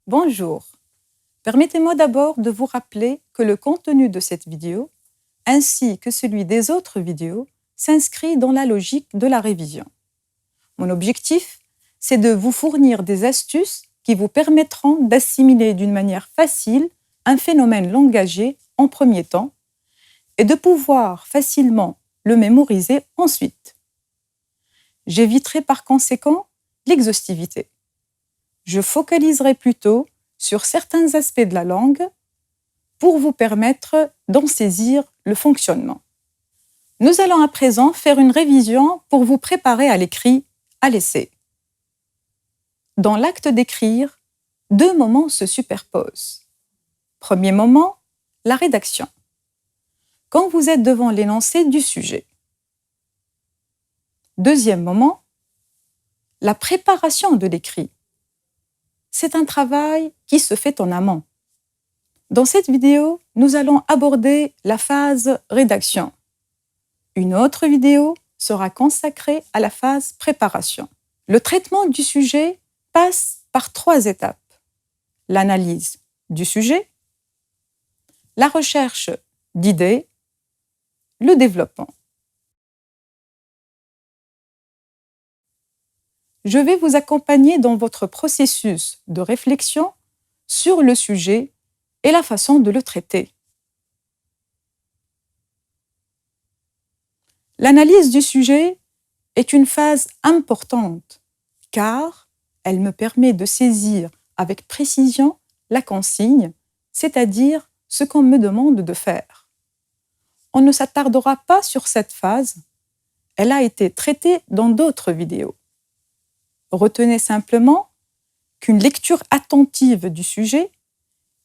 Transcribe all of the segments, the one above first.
Bonjour. Permettez-moi d'abord de vous rappeler que le contenu de cette vidéo, ainsi que celui des autres vidéos, s'inscrit dans la logique de la révision. Mon objectif, c'est de vous fournir des astuces qui vous permettront d'assimiler d'une manière facile un phénomène langagier en premier temps et de pouvoir facilement le mémoriser ensuite. J'éviterai par conséquent l'exhaustivité. Je focaliserai plutôt sur certains aspects de la langue pour vous permettre d'en saisir le fonctionnement. Nous allons à présent faire une révision pour vous préparer à l'écrit, à l'essai. Dans l'acte d'écrire, deux moments se superposent. Premier moment, la rédaction. Quand vous êtes devant l'énoncé du sujet. Deuxième moment, la préparation de l'écrit. C'est un travail qui se fait en amont. Dans cette vidéo, nous allons aborder la phase rédaction. Une autre vidéo sera consacrée à la phase préparation. Le traitement du sujet passe par 3 étapes. L'analyse du sujet, la recherche d'idées, le développement. Je vais vous accompagner dans votre processus de réflexion sur le sujet et la façon de le traiter. L'analyse du sujet est une phase importante car elle me permet de saisir avec précision la consigne, c'est-à-dire ce qu'on me demande de faire. On ne s'attardera pas sur cette phase, elle a été traitée dans d'autres vidéos. Retenez simplement qu'une lecture attentive du sujet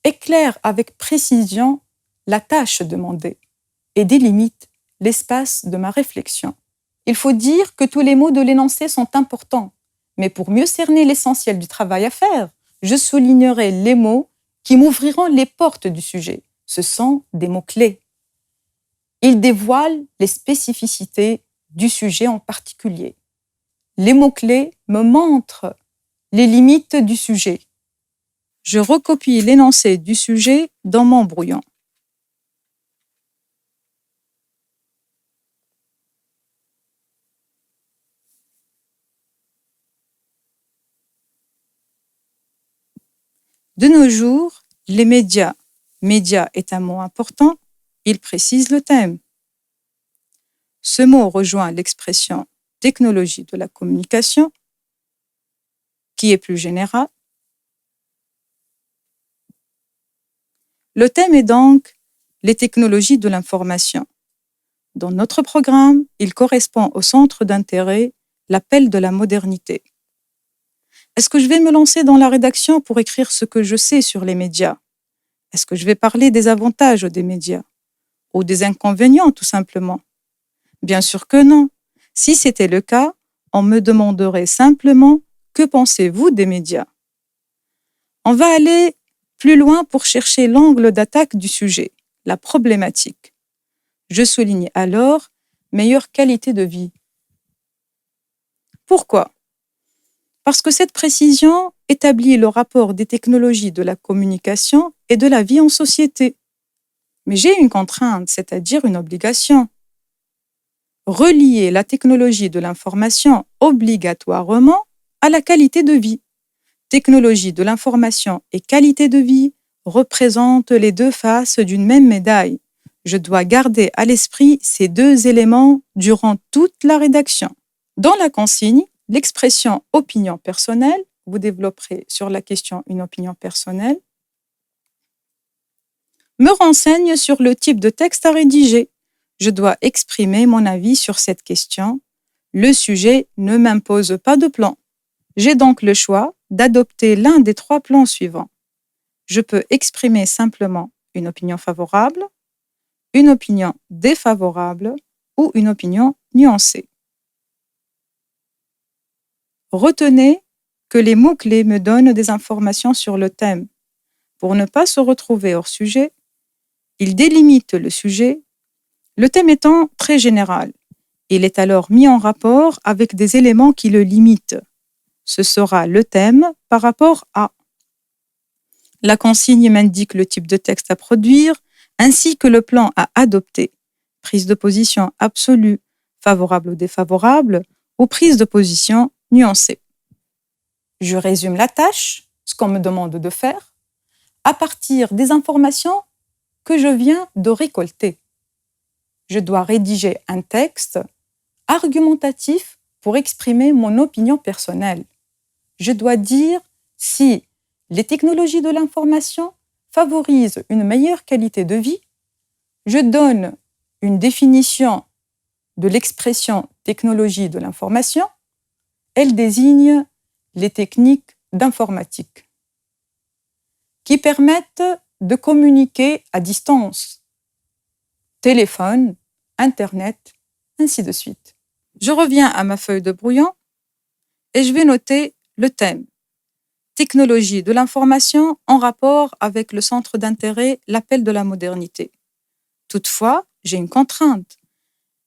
éclaire avec précision la tâche demandée et délimite l'espace de ma réflexion. Il faut dire que tous les mots de l'énoncé sont importants, mais pour mieux cerner l'essentiel du travail à faire, je soulignerai les mots qui m'ouvriront les portes du sujet. Ce sont des mots-clés. Ils dévoilent les spécificités du sujet en particulier. Les mots-clés me montrent les limites du sujet. Je recopie l'énoncé du sujet dans mon brouillon. De nos jours, les médias. Média est un mot important, il précise le thème. Ce mot rejoint l'expression technologie de la communication, qui est plus générale. Le thème est donc les technologies de l'information. Dans notre programme, il correspond au centre d'intérêt, l'appel de la modernité. Est-ce que je vais me lancer dans la rédaction pour écrire ce que je sais sur les médias? Est-ce que je vais parler des avantages des médias? Ou des inconvénients, tout simplement? Bien sûr que non. Si c'était le cas, on me demanderait simplement « Que pensez-vous des médias ?» On va aller plus loin pour chercher l'angle d'attaque du sujet, la problématique. Je souligne alors « meilleure qualité de vie ». Pourquoi? Parce que cette précision établit le rapport des technologies de la communication et de la vie en société. Mais j'ai une contrainte, c'est-à-dire une obligation. Relier la technologie de l'information obligatoirement à la qualité de vie. Technologie de l'information et qualité de vie représentent les deux faces d'une même médaille. Je dois garder à l'esprit ces deux éléments durant toute la rédaction. Dans la consigne, l'expression « opinion personnelle », vous développerez sur la question « une opinion personnelle », me renseigne sur le type de texte à rédiger. Je dois exprimer mon avis sur cette question. Le sujet ne m'impose pas de plan. J'ai donc le choix d'adopter l'un des 3 plans suivants. Je peux exprimer simplement une opinion favorable, une opinion défavorable ou une opinion nuancée. Retenez que les mots-clés me donnent des informations sur le thème. Pour ne pas se retrouver hors sujet, ils délimitent le sujet, le thème étant très général. Il est alors mis en rapport avec des éléments qui le limitent. Ce sera le thème par rapport à. La consigne m'indique le type de texte à produire, ainsi que le plan à adopter. Prise de position absolue, favorable ou défavorable, ou prise de position nuancée. Je résume la tâche, ce qu'on me demande de faire, à partir des informations que je viens de récolter. Je dois rédiger un texte argumentatif pour exprimer mon opinion personnelle. Je dois dire si les technologies de l'information favorisent une meilleure qualité de vie. Je donne une définition de l'expression technologie de l'information. Elle désigne les techniques d'informatique qui permettent de communiquer à distance, téléphone, Internet, ainsi de suite. Je reviens à ma feuille de brouillon et je vais noter le thème. Technologie de l'information en rapport avec le centre d'intérêt, l'appel de la modernité. Toutefois, j'ai une contrainte.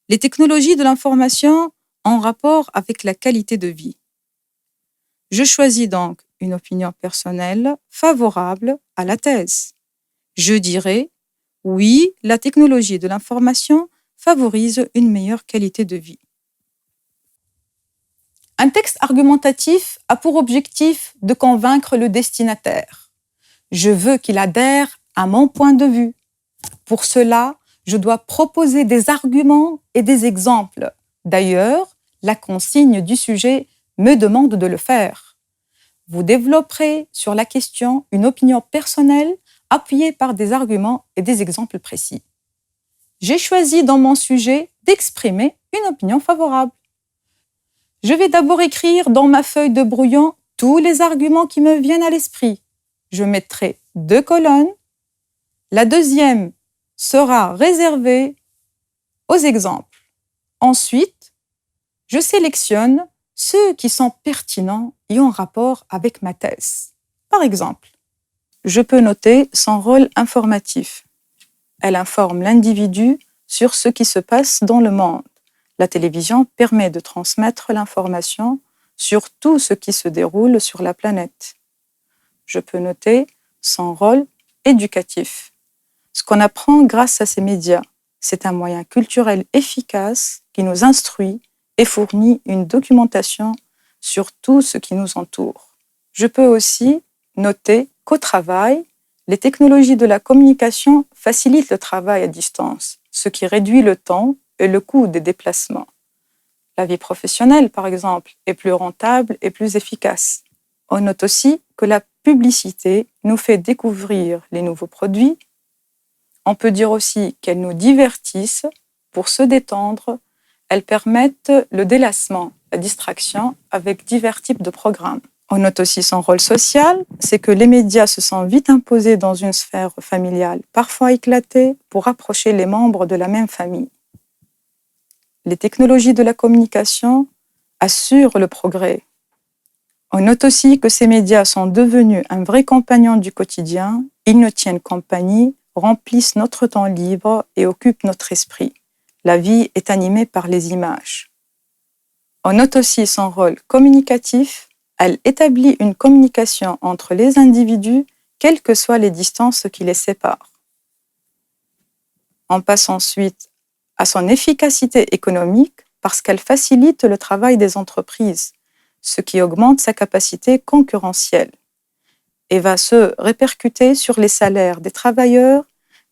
Les technologies de l'information en rapport avec la qualité de vie. Je choisis donc une opinion personnelle favorable à la thèse. Je dirais, oui, la technologie de l'information favorise une meilleure qualité de vie. Un texte argumentatif a pour objectif de convaincre le destinataire. Je veux qu'il adhère à mon point de vue. Pour cela, je dois proposer des arguments et des exemples. D'ailleurs, la consigne du sujet me demande de le faire. Vous développerez sur la question une opinion personnelle appuyée par des arguments et des exemples précis. J'ai choisi dans mon sujet d'exprimer une opinion favorable. Je vais d'abord écrire dans ma feuille de brouillon tous les arguments qui me viennent à l'esprit. Je mettrai 2 colonnes. La deuxième sera réservée aux exemples. Ensuite, je sélectionne ceux qui sont pertinents et en rapport avec ma thèse. Par exemple, je peux noter son rôle informatif. Elle informe l'individu sur ce qui se passe dans le monde. La télévision permet de transmettre l'information sur tout ce qui se déroule sur la planète. Je peux noter son rôle éducatif. Ce qu'on apprend grâce à ces médias, c'est un moyen culturel efficace qui nous instruit et fournit une documentation sur tout ce qui nous entoure. Je peux aussi noter qu'au travail, les technologies de la communication facilitent le travail à distance, ce qui réduit le temps et le coût des déplacements. La vie professionnelle, par exemple, est plus rentable et plus efficace. On note aussi que la publicité nous fait découvrir les nouveaux produits. On peut dire aussi qu'elles nous divertissent pour se détendre. Elles permettent le délassement, la distraction avec divers types de programmes. On note aussi son rôle social, c'est que les médias se sont vite imposés dans une sphère familiale, parfois éclatée, pour rapprocher les membres de la même famille. Les technologies de la communication assurent le progrès. On note aussi que ces médias sont devenus un vrai compagnon du quotidien. Ils nous tiennent compagnie, remplissent notre temps libre et occupent notre esprit. La vie est animée par les images. On note aussi son rôle communicatif. Elle établit une communication entre les individus, quelles que soient les distances qui les séparent. On passe ensuite à son efficacité économique parce qu'elle facilite le travail des entreprises, ce qui augmente sa capacité concurrentielle et va se répercuter sur les salaires des travailleurs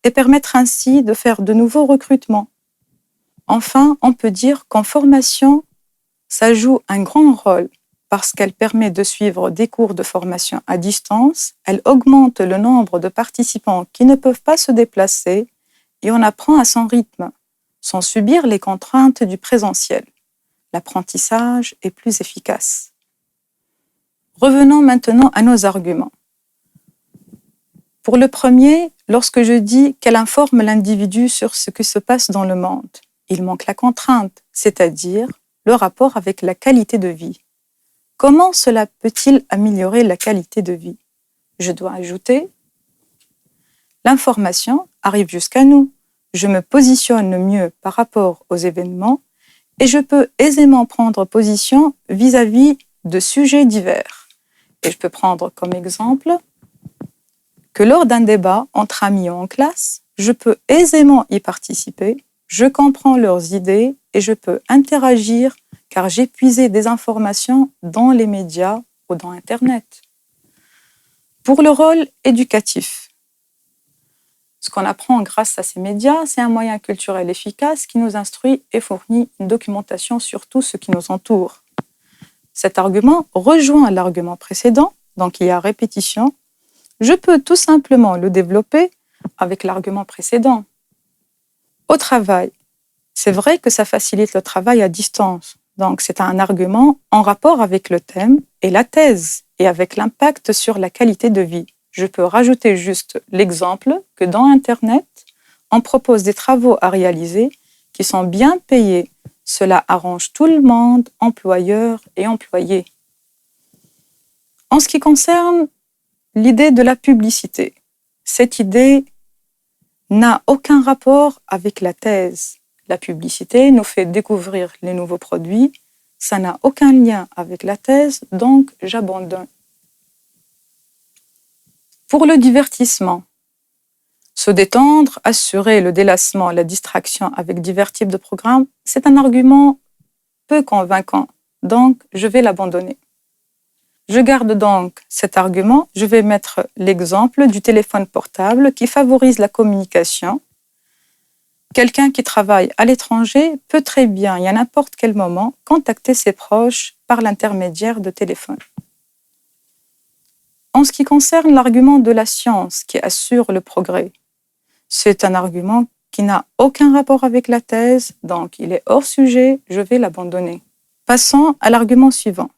et permettre ainsi de faire de nouveaux recrutements. Enfin, on peut dire qu'en formation, ça joue un grand rôle parce qu'elle permet de suivre des cours de formation à distance, elle augmente le nombre de participants qui ne peuvent pas se déplacer et on apprend à son rythme, sans subir les contraintes du présentiel. L'apprentissage est plus efficace. Revenons maintenant à nos arguments. Pour le premier, lorsque je dis qu'elle informe l'individu sur ce qui se passe dans le monde, il manque la contrainte, c'est-à-dire le rapport avec la qualité de vie. Comment cela peut-il améliorer la qualité de vie? Je dois ajouter l'information arrive jusqu'à nous. Je me positionne mieux par rapport aux événements et je peux aisément prendre position vis-à-vis de sujets divers. Et je peux prendre comme exemple que lors d'un débat entre amis ou en classe, je peux aisément y participer, je comprends leurs idées et je peux interagir car j'ai puisé des informations dans les médias ou dans Internet. Pour le rôle éducatif, ce qu'on apprend grâce à ces médias, c'est un moyen culturel efficace qui nous instruit et fournit une documentation sur tout ce qui nous entoure. Cet argument rejoint l'argument précédent, donc il y a répétition. Je peux tout simplement le développer avec l'argument précédent. Au travail, c'est vrai que ça facilite le travail à distance. Donc c'est un argument en rapport avec le thème et la thèse et avec l'impact sur la qualité de vie. Je peux rajouter juste l'exemple que dans Internet, on propose des travaux à réaliser qui sont bien payés. Cela arrange tout le monde, employeurs et employés. En ce qui concerne l'idée de la publicité, cette idée n'a aucun rapport avec la thèse. La publicité nous fait découvrir les nouveaux produits. Ça n'a aucun lien avec la thèse, donc j'abandonne. Pour le divertissement, se détendre, assurer le délassement, la distraction avec divers types de programmes, c'est un argument peu convaincant, donc je vais l'abandonner. Je garde donc cet argument, je vais mettre l'exemple du téléphone portable qui favorise la communication. Quelqu'un qui travaille à l'étranger peut très bien, et à n'importe quel moment, contacter ses proches par l'intermédiaire de téléphone. En ce qui concerne l'argument de la science qui assure le progrès, c'est un argument qui n'a aucun rapport avec la thèse, donc il est hors sujet, je vais l'abandonner. Passons à l'argument suivant.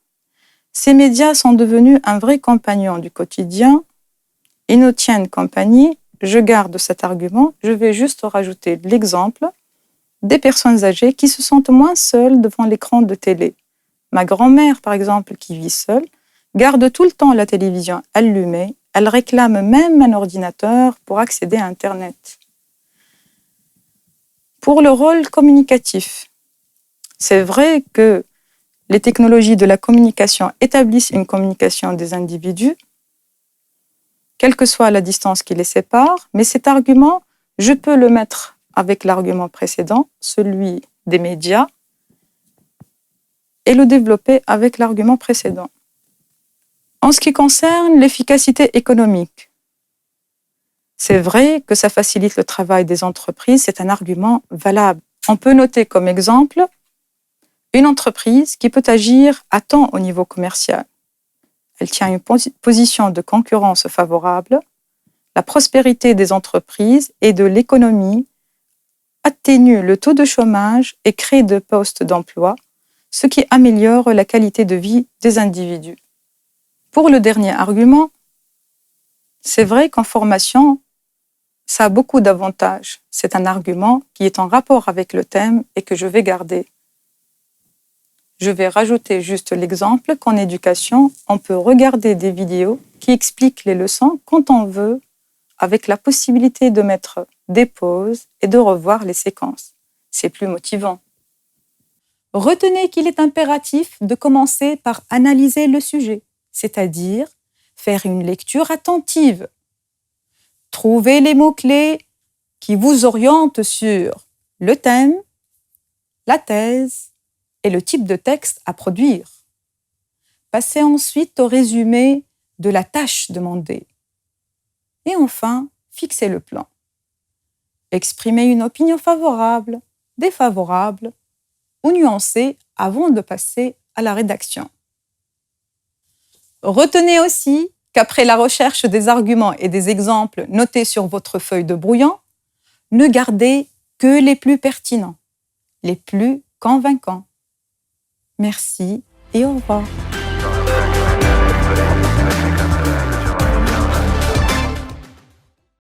Ces médias sont devenus un vrai compagnon du quotidien, ils nous tiennent compagnie, je garde cet argument, je vais juste rajouter l'exemple des personnes âgées qui se sentent moins seules devant l'écran de télé. Ma grand-mère, par exemple, qui vit seule, garde tout le temps la télévision allumée, elle réclame même un ordinateur pour accéder à Internet. Pour le rôle communicatif, c'est vrai que les technologies de la communication établissent une communication des individus, quelle que soit la distance qui les sépare, mais cet argument, je peux le mettre avec l'argument précédent, celui des médias, et le développer avec l'argument précédent. En ce qui concerne l'efficacité économique, c'est vrai que ça facilite le travail des entreprises, c'est un argument valable. On peut noter comme exemple une entreprise qui peut agir à temps au niveau commercial. Elle tient une position de concurrence favorable. La prospérité des entreprises et de l'économie atténue le taux de chômage et crée de postes d'emploi, ce qui améliore la qualité de vie des individus. Pour le dernier argument, c'est vrai qu'en formation, ça a beaucoup d'avantages. C'est un argument qui est en rapport avec le thème et que je vais garder. Je vais rajouter juste l'exemple qu'en éducation, on peut regarder des vidéos qui expliquent les leçons quand on veut, avec la possibilité de mettre des pauses et de revoir les séquences. C'est plus motivant. Retenez qu'il est impératif de commencer par analyser le sujet, c'est-à-dire faire une lecture attentive. Trouvez les mots-clés qui vous orientent sur le thème, la thèse et le type de texte à produire. Passez ensuite au résumé de la tâche demandée. Et enfin, fixez le plan. Exprimez une opinion favorable, défavorable ou nuancée avant de passer à la rédaction. Retenez aussi qu'après la recherche des arguments et des exemples notés sur votre feuille de brouillon, ne gardez que les plus pertinents, les plus convaincants. Merci et au revoir.